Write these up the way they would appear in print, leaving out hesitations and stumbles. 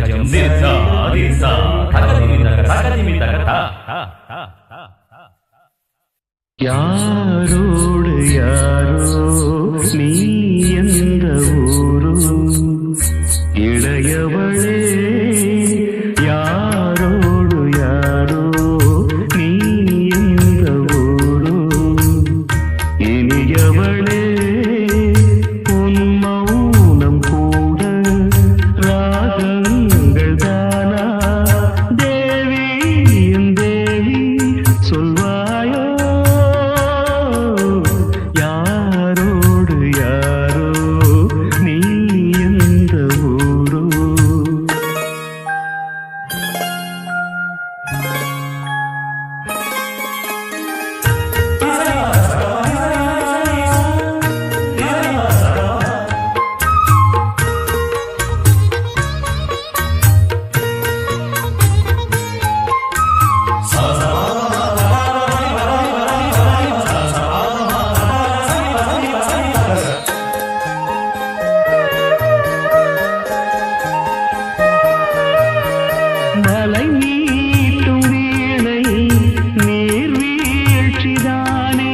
கஜம் திர்சா திர்சா தகதிமிதக தகதிமிதக தா தா தா தா தா. யாரோடு யாரோ நீ எந்த ஊரோ இளையவளே, யாரோடு யாரோ நீ எந்த ஊரோ இனியவளே, உன் மௌனம் கூட ராகங்கள் தானா தேவி என் தேவி சொல்வாயோ, யாரோடு யாரோ நீ எந்த ஊரோ. மலை நீட்டும் வீணை நீர் வீழ்ச்சிதானே,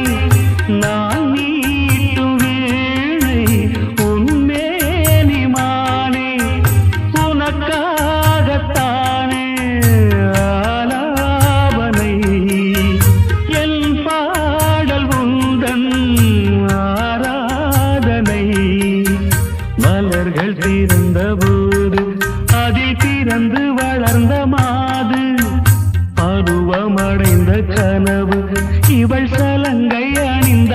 நான் நீட்டும் வீணை உன்மேனி மானே, உனக்காகத்தானே ஆலாபனை, என் பாடல் உந்தன் ஆராதனை. மலர்கள் திறந்த போது அதில் திறந்து வளர்ந்த மாது, பருவமடைந்த கனவு இவள் சலங்கை அணிந்த